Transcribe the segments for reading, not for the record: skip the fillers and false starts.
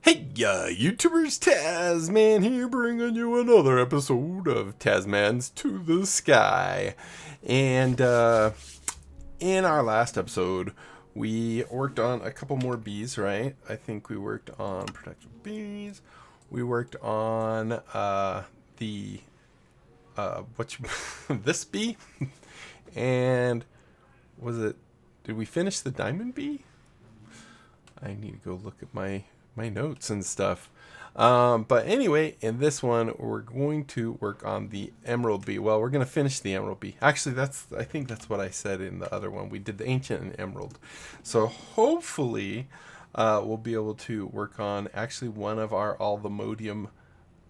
Hey, YouTubers, TazzMan here, bringing you another episode of TazzMan's To the Sky. And in our last episode, we worked on a couple more bees, right? I think we worked on protective bees. We worked on this bee, and did we finish the diamond bee? I need to go look at my notes and stuff. But anyway, in this one, we're going to work on the emerald bee. Well, we're going to finish the emerald bee. Actually, I think that's what I said in the other one. We did the ancient and emerald. So hopefully, we'll be able to work on actually one of our allthemodium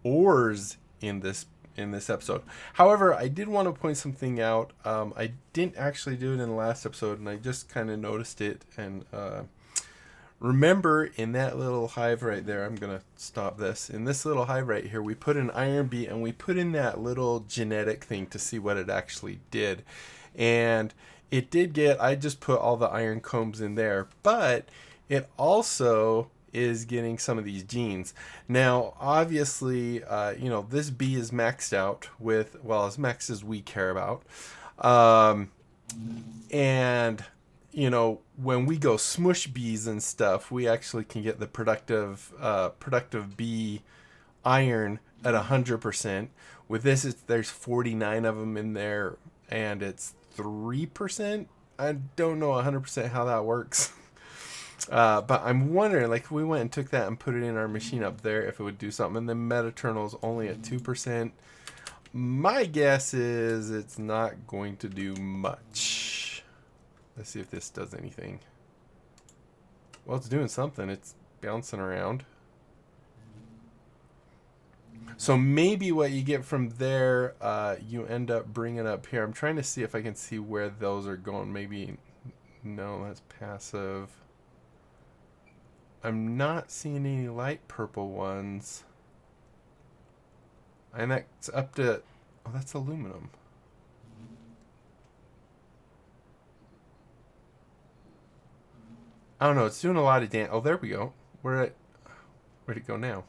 ores in this episode. However, I did want to point something out. I didn't actually do it in the last episode, and I just kind of noticed it. And remember, in that little hive right there, I'm going to stop this. In this little hive right here, we put an iron bee, and we put in that little genetic thing to see what it actually did. And it did I just put all the iron combs in there, but it also is getting some of these genes. Now, obviously, this bee is maxed out with, well, as max as we care about. And when we go smush bees and stuff, we actually can get the productive bee iron at 100%. With this, there's 49 of them in there, and it's 3%. I don't know 100% how that works. But I'm wondering, like, if we went and took that and put it in our machine up there, if it would do something. And then Metaternal's only at 2%. My guess is it's not going to do much. Let's see if this does anything. Well, it's doing something. It's bouncing around. So maybe what you get from there, you end up bringing up here. I'm trying to see if I can see where those are going. Maybe, no, that's passive. I'm not seeing any light purple ones. And that's up to, oh, that's aluminum. I don't know. It's doing a lot of damage. Oh, there we go. Where'd it go now?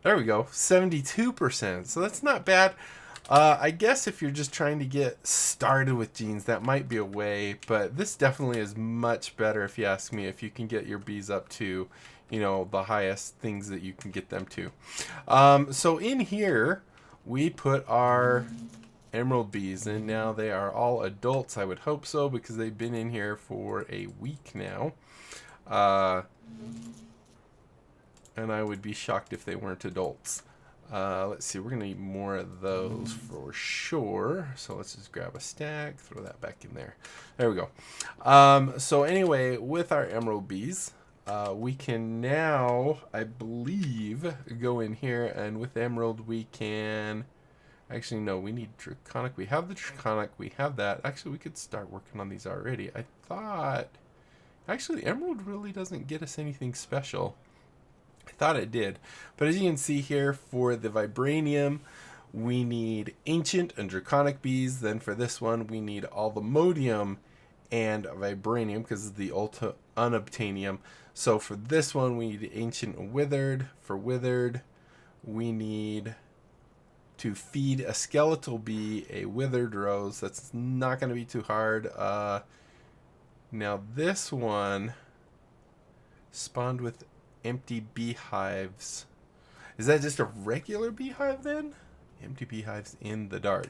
There we go. 72%. So that's not bad. I guess if you're just trying to get started with genes, that might be a way. But this definitely is much better, if you ask me, if you can get your bees up to, the highest things that you can get them to. So in here, we put our emerald bees, and now they are all adults. I would hope so, because they've been in here for a week now. And I would be shocked if they weren't adults. Let's see, we're going to need more of those for sure. So let's just grab a stack, throw that back in there. There we go. So anyway, with our emerald bees, we can now, I believe, go in here, and with emerald we can... Actually, no, we need Draconic. We have the Draconic. We have that. Actually, we could start working on these already. I thought... Actually, Emerald really doesn't get us anything special. I thought it did. But as you can see here, for the Vibranium, we need Ancient and Draconic bees. Then for this one, we need allthemodium and Vibranium, because it's the unobtainium. So for this one, we need Ancient and Withered. For Withered, we need... to feed a skeletal bee a withered rose. That's not going to be too hard. Now this one spawned with empty beehives. Is that just a regular beehive then? Empty beehives in the dark.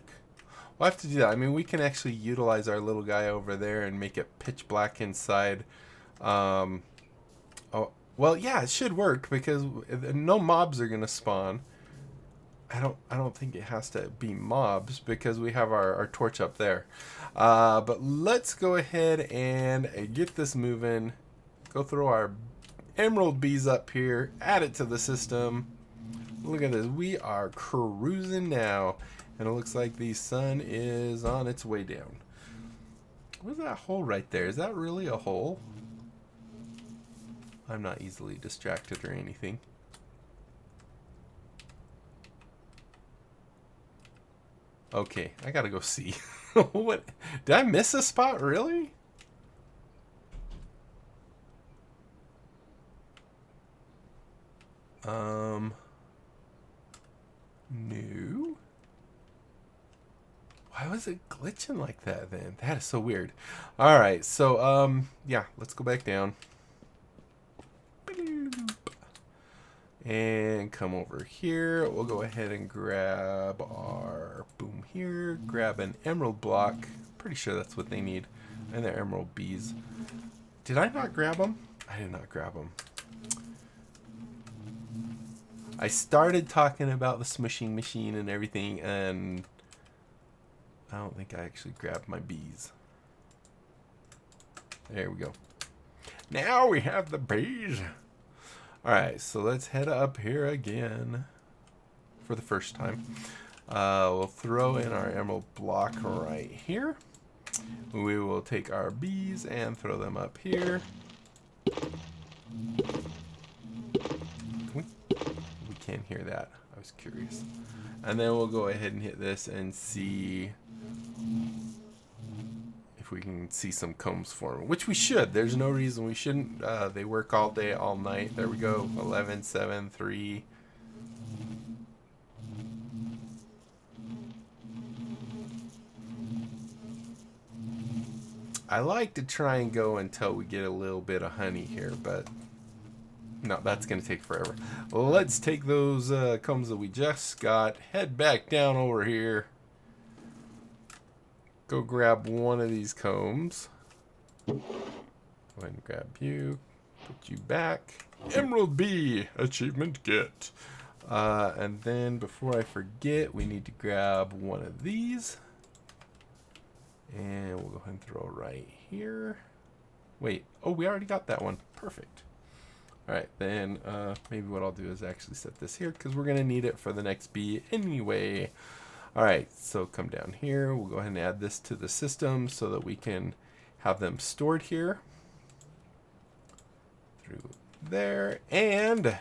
We'll have to do that. I mean, we can actually utilize our little guy over there and make it pitch black inside. Oh, well, yeah, it should work, because no mobs are going to spawn. I don't think it has to be mobs, because we have our torch up there. But let's go ahead and get this moving. Go throw our emerald bees up here. Add it to the system. Look at this. We are cruising now. And it looks like the sun is on its way down. What's that hole right there? Is that really a hole? I'm not easily distracted or anything. Okay, I gotta go see. What? Did I miss a spot, really? No. Why was it glitching like that then? That is so weird. Alright, so, yeah, let's go back down. And come over here. We'll go ahead and grab our boom here. Grab an emerald block. Pretty sure that's what they need. And they're emerald bees. Did I not grab them? I did not grab them. I started talking about the smushing machine and everything, and I don't think I actually grabbed my bees. There we go. Now we have the bees. Alright, so let's head up here again for the first time. We'll throw in our emerald block right here. We will take our bees and throw them up here. We can't hear that. I was curious. And then we'll go ahead and hit this and see if we can see some combs forming, which we should. There's no reason we shouldn't. They work all day, all night. There we go. 11, 7, 3. I like to try and go until we get a little bit of honey here, but no, that's going to take forever. Well, let's take those combs that we just got, head back down over here, go grab one of these combs. Go ahead and grab you, put you back. Emerald Bee achievement get. And then before I forget, we need to grab one of these. And we'll go ahead and throw it right here. Wait, oh, we already got that one. Perfect. Alright, then maybe what I'll do is actually set this here because we're going to need it for the next bee anyway. Alright, so come down here. We'll go ahead and add this to the system so that we can have them stored here. Through there. And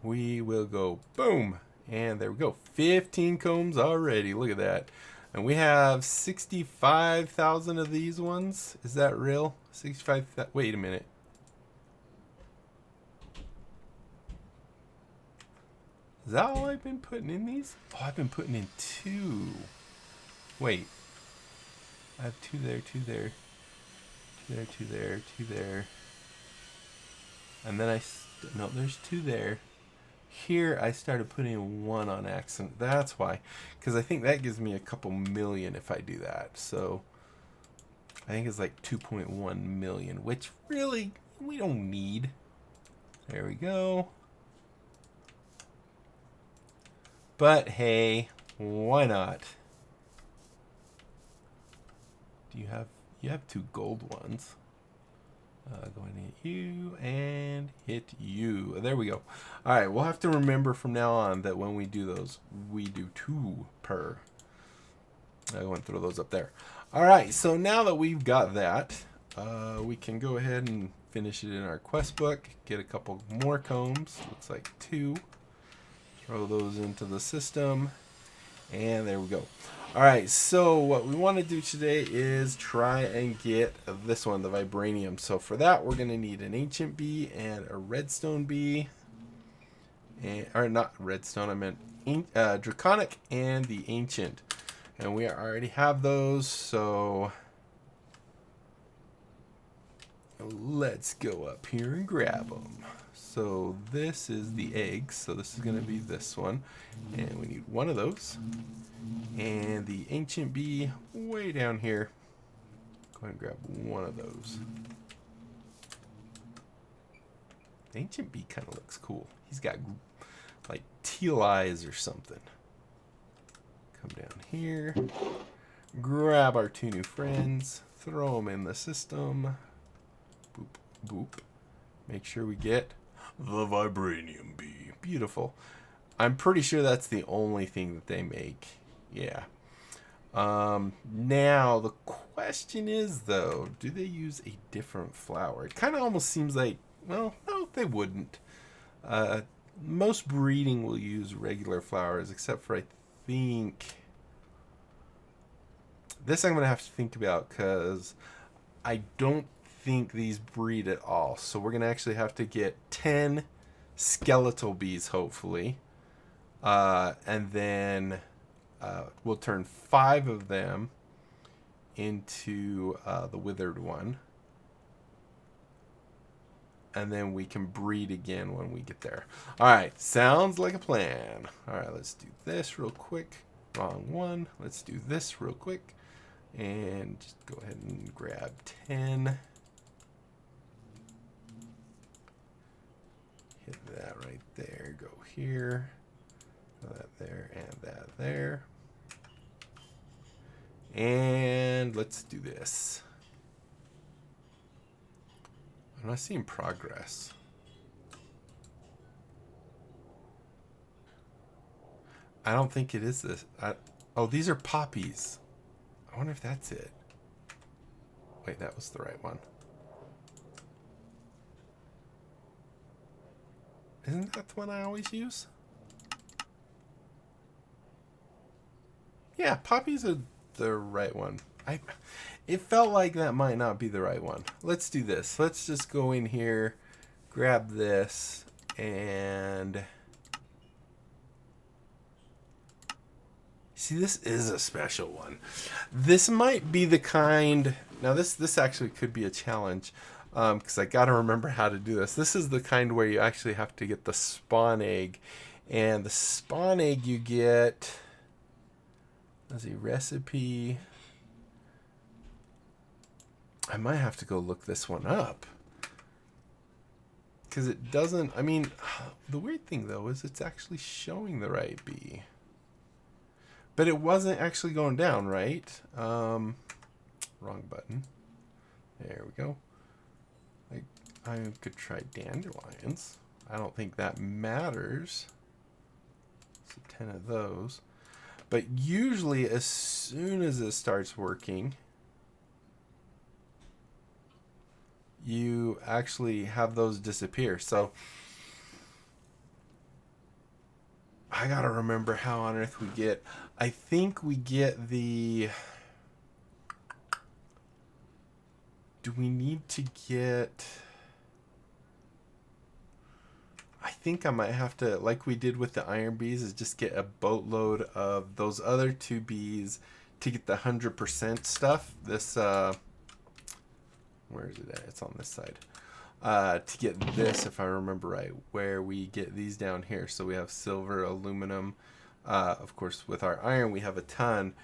we will go boom. And there we go. 15 combs already. Look at that. And we have 65,000 of these ones. Is that real? 65,000. Wait a minute. Is that all I've been putting in these? Oh, I've been putting in 2. Wait. I have 2 there, 2 there. 2 there, 2 there, 2 there. And then no, there's 2 there. Here I started putting 1 on accident. That's why. Because I think that gives me a couple million if I do that. So I think it's like 2.1 million, which really we don't need. There we go. But hey, why not? Do you have 2 gold ones? Go ahead and hit you and hit you. There we go. All right, we'll have to remember from now on that when we do those, we do 2 per. I go and throw those up there. All right, so now that we've got that, we can go ahead and finish it in our quest book. Get a couple more combs. Looks like 2. Throw those into the system, and there we go. All right, so what we want to do today is try and get this one, the Vibranium. So for that, we're going to need an Ancient Bee and a Redstone Bee. Or not Redstone, I meant Draconic and the Ancient. And we already have those, so let's go up here and grab them. So this is the eggs, so this is going to be this one. And we need 1 of those. And the Ancient Bee way down here. Go ahead and grab 1 of those. The Ancient Bee kind of looks cool. He's got like teal eyes or something. Come down here. Grab our 2 new friends. Throw them in the system. Boop, boop. Make sure we get the Vibranium Bee. Beautiful. I'm pretty sure that's the only thing that they make. Yeah. Now, the question is, though, do they use a different flower? It kind of almost seems like, well, no, they wouldn't. Most breeding will use regular flowers, except for, I think... This I'm going to have to think about, because I don't think these breed at all. So we're going to actually have to get 10 skeletal bees, hopefully. And then we'll turn 5 of them into the withered one. And then we can breed again when we get there. All right, sounds like a plan. All right, let's do this real quick. Wrong one. Let's do this real quick. And just go ahead and grab 10. Hit that right there. Go here. That there and that there. And let's do this. I'm not seeing progress. I don't think it is this. Oh, these are poppies. I wonder if that's it. Wait, that was the right one. Isn't that the one I always use? Yeah, poppies are the right one. It felt like that might not be the right one. Let's do this. Let's just go in here, grab this, and see, this is a special one. This might be the kind. Now, this actually could be a challenge because I got to remember how to do this. This is the kind where you actually have to get the spawn egg, and the spawn egg you get. Let's see, recipe. I might have to go look this one up. Because it doesn't, I mean, the weird thing though is it's actually showing the right bee. But it wasn't actually going down, right? Wrong button. There we go. I could try dandelions. I don't think that matters. So 10 of those. But usually as soon as it starts working, you actually have those disappear. So I gotta remember how on earth we get. I think we get the. Do we need to get? I think I might have to, like we did with the iron bees, is just get a boatload of those other 2 bees to get the 100% stuff. This where is it at? It's on this side. To get this, if I remember right, where we get these down here. So we have silver, aluminum. Of course, with our iron, we have a ton.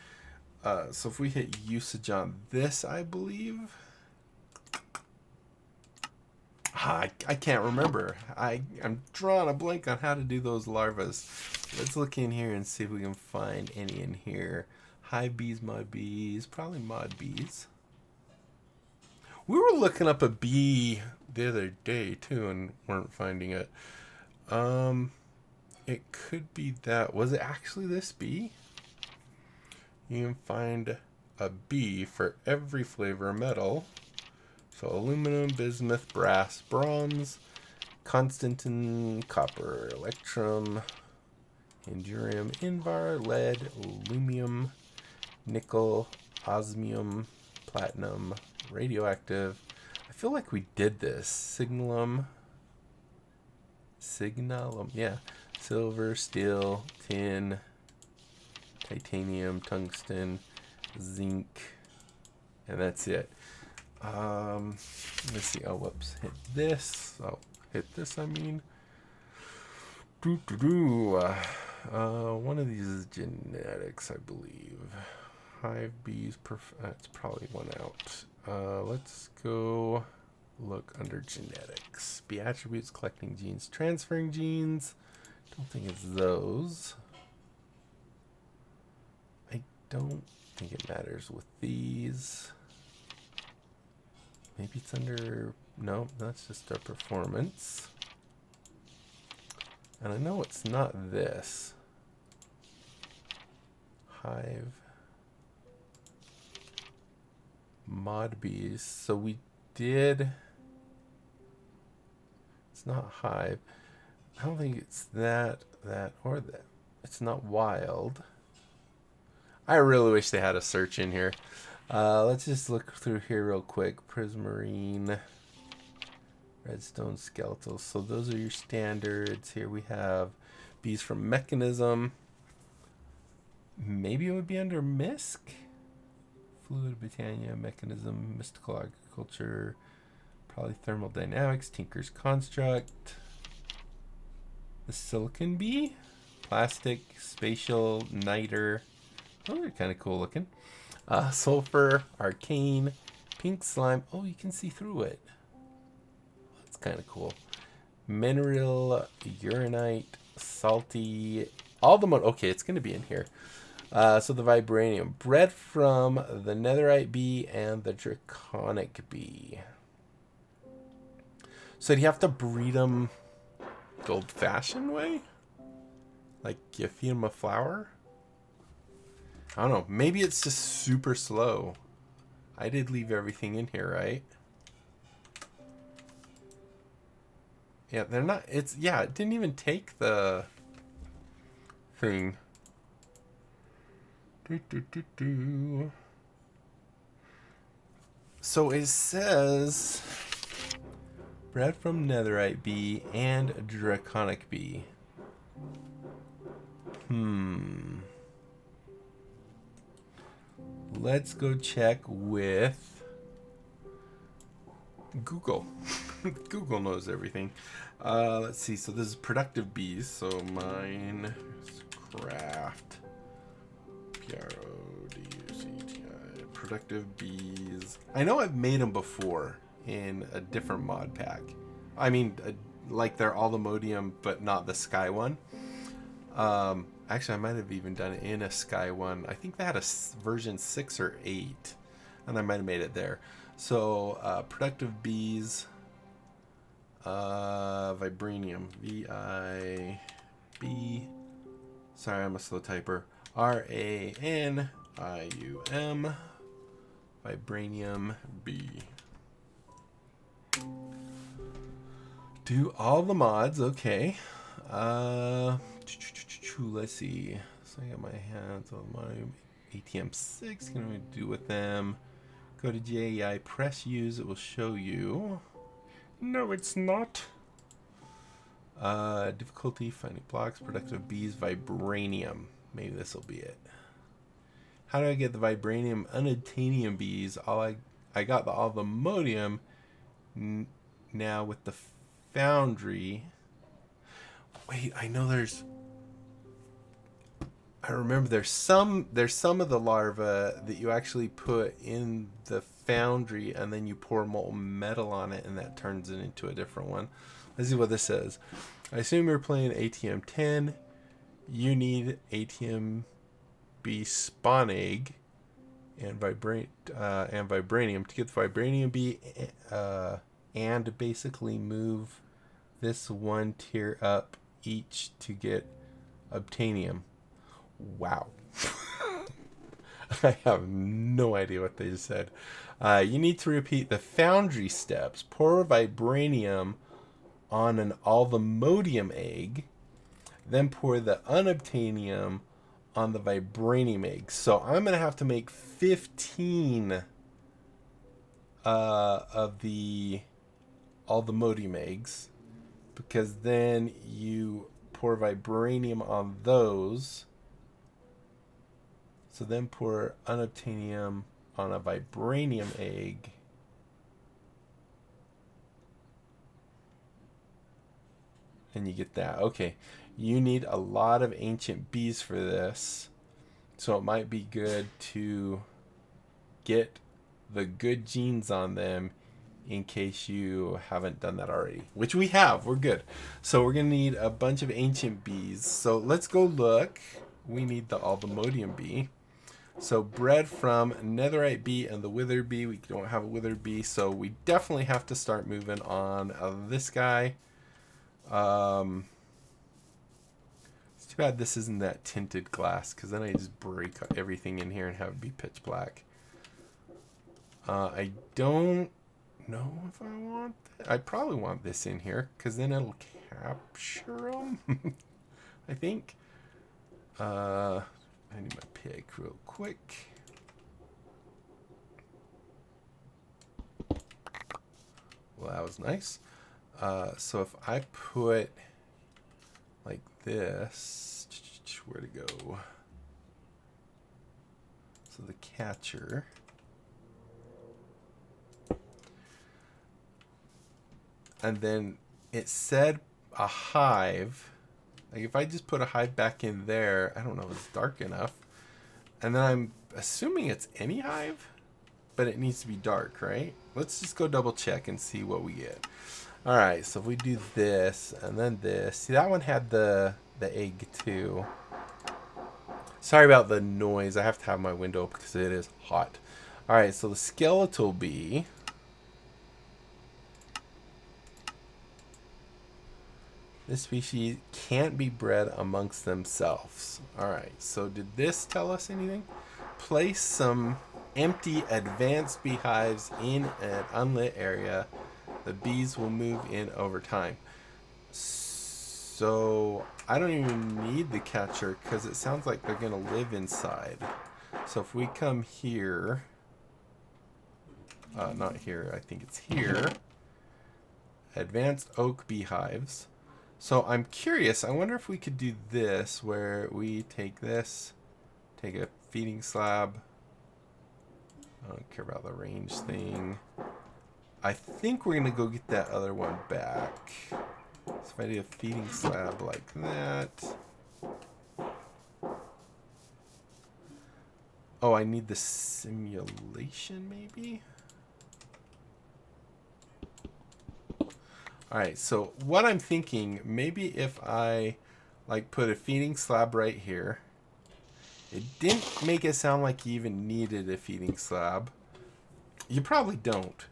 So if we hit usage on this, I believe. I can't remember. I'm drawing a blank on how to do those larvas. Let's look in here and see if we can find any in here. Hive bees, mod bees, probably mod bees. We were looking up a bee the other day too and weren't finding it. It could be that. Was it actually this bee? You can find a bee for every flavor of metal. So aluminum, bismuth, brass, bronze, constantin, copper, electrum, indurium, invar, lead, aluminum, nickel, osmium, platinum, radioactive. I feel like we did this. Signalum, yeah. Silver, steel, tin, titanium, tungsten, zinc, and that's it. Let's see. Oh, whoops. Hit this. Oh, hit this, I mean. One of these is genetics, I believe. Hive bees. That's probably one out. Let's go look under genetics. Bee attributes, collecting genes, transferring genes. Don't think it's those. I don't think it matters with these. Maybe it's under, no, that's just our performance. And I know it's not this. Hive. Mod bees. So we did, it's not hive. I don't think it's that, or that. It's not wild. I really wish they had a search in here. Let's just look through here real quick. Prismarine, redstone skeletal. So those are your standards. Here we have bees from Mechanism. Maybe it would be under MISC. Fluid, Britannia, Mechanism, Mystical Agriculture, probably Thermodynamics, Tinker's Construct. The Silicon Bee, Plastic, Spatial, Niter. Those are kind of cool looking. Sulfur, Arcane, Pink Slime. Oh, you can see through it. That's kind of cool. Mineral, Uranite, Salty. All the okay, it's going to be in here. So the Vibranium. Bred from the Netherite Bee and the Draconic Bee. So do you have to breed them the old-fashioned way? Like you feed them a flower? I don't know. Maybe it's just super slow. I did leave everything in here, right? Yeah, they're not... It's... Yeah, it didn't even take the thing. So it says... Bred from Netherite Bee and Draconic Bee. Let's go check with Google. Google knows everything. Let's see. So this is productive bees. So mine is craft. P-R-O-D-U-C-T-I. Productive bees. I know I've made them before in a different mod pack. I mean, like they're Allthemodium, but not the Sky one. Actually, I might have even done it in a Sky one. I think they had a version 6 or 8, and I might have made it there. So, productive bees, Vibranium, V-I-B, sorry, I'm a slow typer, R-A-N-I-U-M, Vibranium B. Do all the mods, okay. Let's see. So I got my hands on my ATM6. Can we do with them? Go to JEI, press use. It will show you. No, it's not. Difficulty, finding blocks, productive bees, Vibranium. Maybe this will be it. How do I get the Vibranium unobtainium bees? I got all the Allthemodium. Now with the Foundry. Wait, I know there's... I remember there's some of the larva that you actually put in the Foundry and then you pour molten metal on it and that turns it into a different one. Let's see what this says. I assume you're playing ATM 10. You need ATM B spawn egg and Vibranium to get the Vibranium B and basically move this one tier up each to get obtainium. Wow. I have no idea what they just said. You need to repeat the Foundry steps. Pour Vibranium on an Allthemodium egg. Then pour the unobtainium on the Vibranium egg. So I'm going to have to make 15 of the Allthemodium eggs. Because then you pour Vibranium on those. So then pour unobtainium on a Vibranium egg. And you get that. Okay. You need a lot of ancient bees for this. So it might be good to get the good genes on them in case you haven't done that already. Which we have. We're good. So we're going to need a bunch of ancient bees. So let's go look. We need the Allthemodium bee. So bred from Netherite bee and the Withered bee. We don't have a Withered bee, so we definitely have to start moving on this guy. It's too bad this isn't that tinted glass, because then I just break everything in here and have it be pitch black. I don't know if I want that. I probably want this in here, because then it'll capture them. I think. I need my pick real quick. Well, that was nice. So if I put like this, where to go? So the catcher. And then it said a hive. Like if I just put a hive back in there, I don't know if it's dark enough. And then I'm assuming it's any hive, but it needs to be dark, right? Let's just go double check and see what we get. All right, so if we do this and then this. See, that one had the egg too. Sorry about the noise. I have to have my window open because it is hot. All right, so the skeletal bee. This species can't be bred amongst themselves. Alright, so did this tell us anything? Place some empty advanced beehives in an unlit area. The bees will move in over time. So I don't even need the catcher because it sounds like they're going to live inside. So if we come here, not here, I think it's here. Advanced oak beehives. So I'm curious, I wonder if we could do this where we take this, take a feeding slab. I don't care about the range thing. I think we're going to go get that other one back. So if I do a feeding slab like that. Oh, I need the simulation maybe? Alright, so what I'm thinking, maybe if I like put a feeding slab right here. It didn't make it sound like you even needed a feeding slab. You probably don't.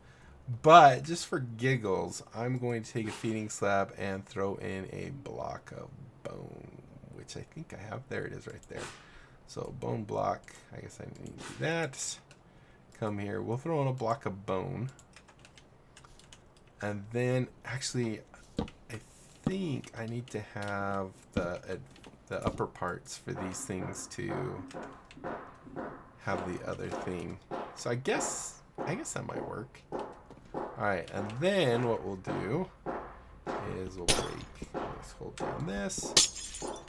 But just for giggles, I'm going to take a feeding slab and throw in a block of bone, which I think I have. There it is right there. So bone block, I guess I need to do that. Come here, we'll throw in a block of bone. And then, actually, I think I need to have the upper parts for these things to have the other thing. So I guess that might work. All right, and then what we'll do is we'll break. Let's hold down this. Oh,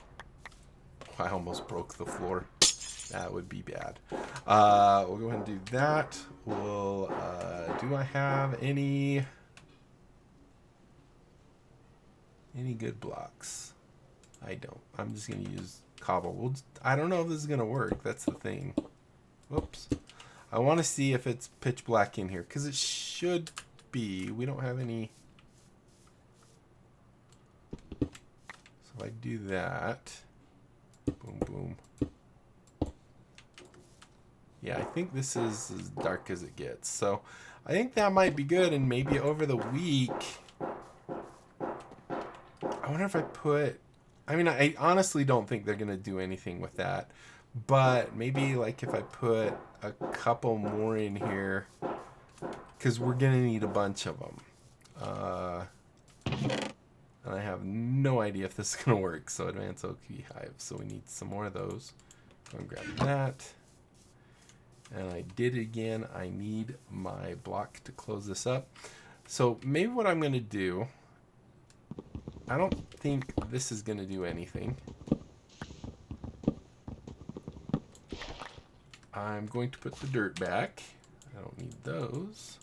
I almost broke the floor. That would be bad. We'll go ahead and do that. We'll. Do I have any good blocks? I don't. I'm just going to use cobble. I don't know if this is going to work. That's the thing. Whoops. I want to see if it's pitch black in here, because it should be. We don't have any. So if I do that. Boom, boom. Yeah, I think this is as dark as it gets. So I think that might be good, and maybe over the week. I wonder if I put. I mean, I honestly don't think they're going to do anything with that. But maybe, like, if I put a couple more in here, because we're going to need a bunch of them. And I have no idea if this is going to work. So, advanced oak beehive. So, we need some more of those. Go and grab that. And I did it again. I need my block to close this up. So, maybe what I'm going to do. I don't think this is going to do anything. I'm going to put the dirt back. I don't need those.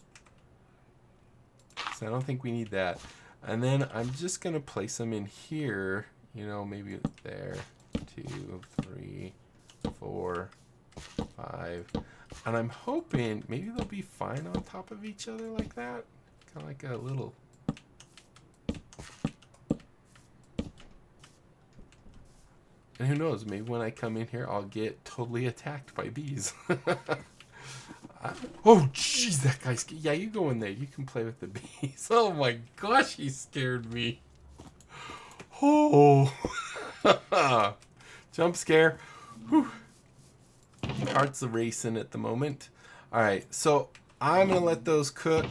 So I don't think we need that. And then I'm just going to place them in here. You know, maybe there. 2, 3, 4, 5. And I'm hoping maybe they'll be fine on top of each other like that. Kind of like a little... And who knows, maybe when I come in here, I'll get totally attacked by bees. Oh, jeez, that guy's... Yeah, you go in there. You can play with the bees. Oh, my gosh, he scared me. Oh. Jump scare. Whew. Heart's racing at the moment. All right, so I'm going to let those cook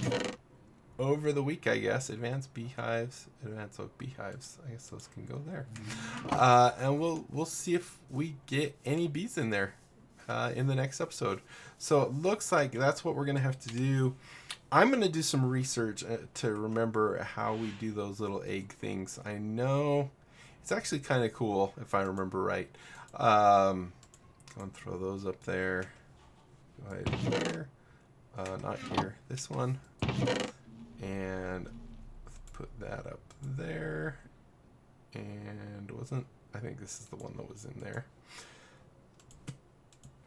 over the week, I guess. Advanced beehives, advanced oak beehives. I guess those can go there. And we'll see if we get any bees in there. in the next episode. So it looks like that's what we're going to have to do. I'm going to do some research to remember how we do those little egg things. I know it's actually kind of cool if I remember right. I'll throw those up there. Go ahead here. Not here. This one. And put that up there. And I think this is the one that was in there.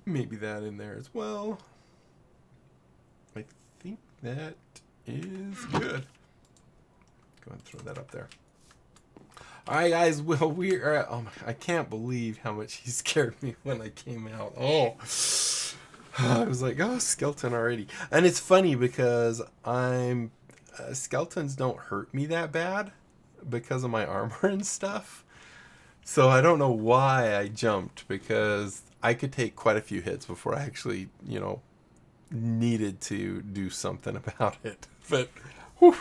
Maybe that in there as well. I think that is good. Go ahead and throw that up there. Alright guys, well we are I can't believe how much he scared me when I came out. Oh, I was like, oh, skeleton already. And it's funny because skeletons don't hurt me that bad because of my armor and stuff. So I don't know why I jumped, because I could take quite a few hits before I actually, needed to do something about it. But, whew.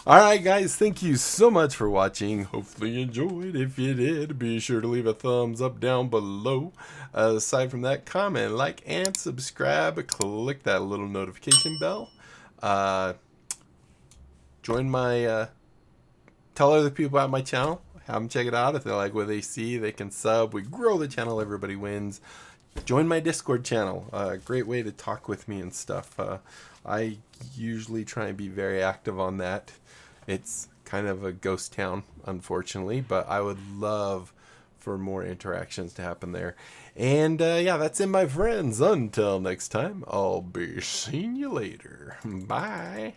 Alright guys, thank you so much for watching. Hopefully you enjoyed. If you did, be sure to leave a thumbs up down below. Aside from that, comment, like, and subscribe. Click that little notification bell. Join my, tell other people about my channel. Have them check it out. If they like what they see, they can sub. We grow the channel. Everybody wins. Join my Discord channel. Great way to talk with me and stuff. I usually try and be very active on that. It's kind of a ghost town, unfortunately, but I would love for more interactions to happen there. And yeah, that's it, my friends. Until next time, I'll be seeing you later. Bye.